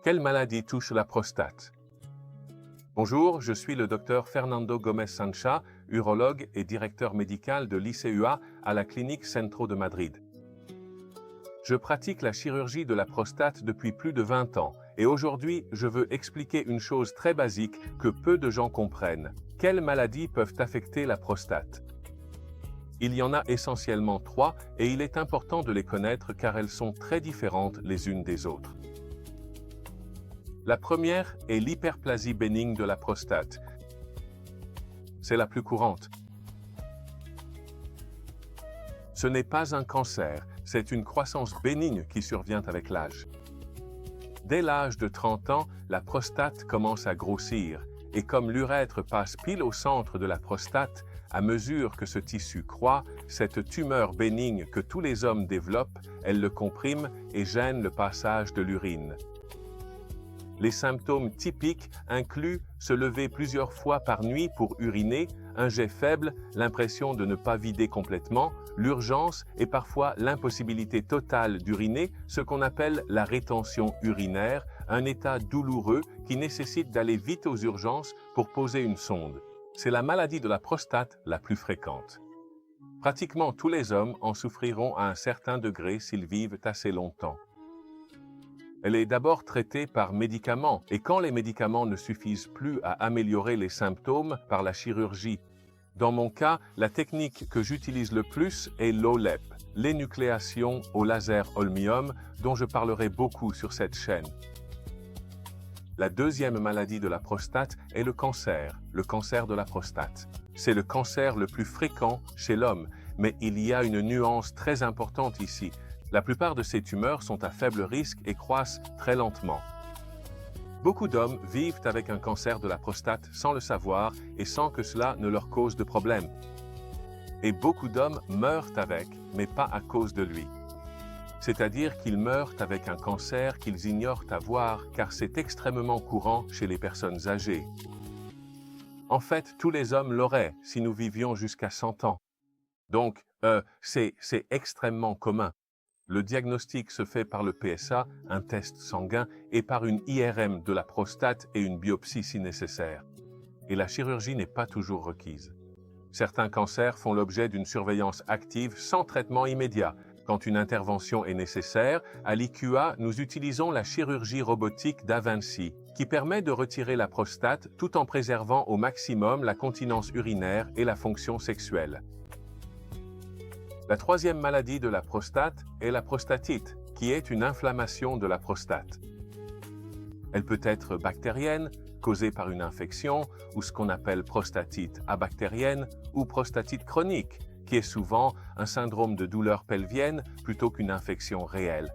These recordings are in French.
Quelle maladie touche la prostate? Bonjour, je suis le docteur Fernando Gómez Sancha, urologue et directeur médical de l'ICUA à la clinique Centro de Madrid. Je pratique la chirurgie de la prostate depuis plus de 20 ans et aujourd'hui, je veux expliquer une chose très basique que peu de gens comprennent. Quelles maladies peuvent affecter la prostate? Il y en a essentiellement 3 et il est important de les connaître car elles sont très différentes les unes des autres. La première est l'hyperplasie bénigne de la prostate. C'est la plus courante. Ce n'est pas un cancer, c'est une croissance bénigne qui survient avec l'âge. Dès l'âge de 30 ans, la prostate commence à grossir, et comme l'urètre passe pile au centre de la prostate, à mesure que ce tissu croît, cette tumeur bénigne que tous les hommes développent, elle le comprime et gêne le passage de l'urine. Les symptômes typiques incluent se lever plusieurs fois par nuit pour uriner, un jet faible, l'impression de ne pas vider complètement, l'urgence et parfois l'impossibilité totale d'uriner, ce qu'on appelle la rétention urinaire, un état douloureux qui nécessite d'aller vite aux urgences pour poser une sonde. C'est la maladie de la prostate la plus fréquente. Pratiquement tous les hommes en souffriront à un certain degré s'ils vivent assez longtemps. Elle est d'abord traitée par médicaments, et quand les médicaments ne suffisent plus à améliorer les symptômes, par la chirurgie. Dans mon cas, la technique que j'utilise le plus est l'OLEP, l'énucléation au laser holmium, dont je parlerai beaucoup sur cette chaîne. La deuxième maladie de la prostate est le cancer de la prostate. C'est le cancer le plus fréquent chez l'homme, mais il y a une nuance très importante ici. La plupart de ces tumeurs sont à faible risque et croissent très lentement. Beaucoup d'hommes vivent avec un cancer de la prostate sans le savoir et sans que cela ne leur cause de problème. Et beaucoup d'hommes meurent avec, mais pas à cause de lui. C'est-à-dire qu'ils meurent avec un cancer qu'ils ignorent avoir, car c'est extrêmement courant chez les personnes âgées. En fait, tous les hommes l'auraient si nous vivions jusqu'à 100 ans. Donc, c'est extrêmement commun. Le diagnostic se fait par le PSA, un test sanguin, et par une IRM de la prostate et une biopsie si nécessaire. Et la chirurgie n'est pas toujours requise. Certains cancers font l'objet d'une surveillance active sans traitement immédiat. Quand une intervention est nécessaire, à l'ICUA, nous utilisons la chirurgie robotique Da Vinci, qui permet de retirer la prostate tout en préservant au maximum la continence urinaire et la fonction sexuelle. La troisième maladie de la prostate est la prostatite, qui est une inflammation de la prostate. Elle peut être bactérienne, causée par une infection, ou ce qu'on appelle prostatite abactérienne, ou prostatite chronique, qui est souvent un syndrome de douleur pelvienne plutôt qu'une infection réelle.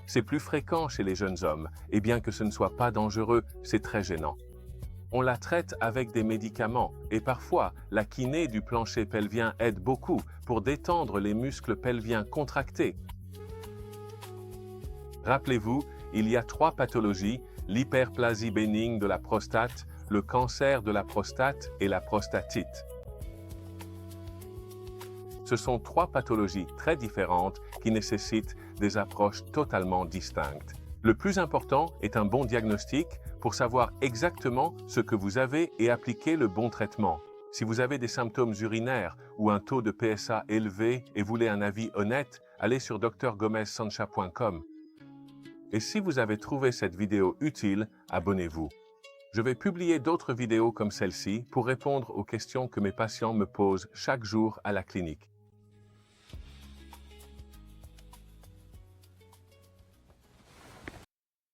C'est plus fréquent chez les jeunes hommes, et bien que ce ne soit pas dangereux, c'est très gênant. On la traite avec des médicaments et parfois, la kiné du plancher pelvien aide beaucoup pour détendre les muscles pelviens contractés. Rappelez-vous, il y a 3 pathologies, l'hyperplasie bénigne de la prostate, le cancer de la prostate et la prostatite. Ce sont 3 pathologies très différentes qui nécessitent des approches totalement distinctes. Le plus important est un bon diagnostic pour savoir exactement ce que vous avez et appliquer le bon traitement. Si vous avez des symptômes urinaires ou un taux de PSA élevé et voulez un avis honnête, allez sur drgomezsancha.com. Et si vous avez trouvé cette vidéo utile, abonnez-vous. Je vais publier d'autres vidéos comme celle-ci pour répondre aux questions que mes patients me posent chaque jour à la clinique.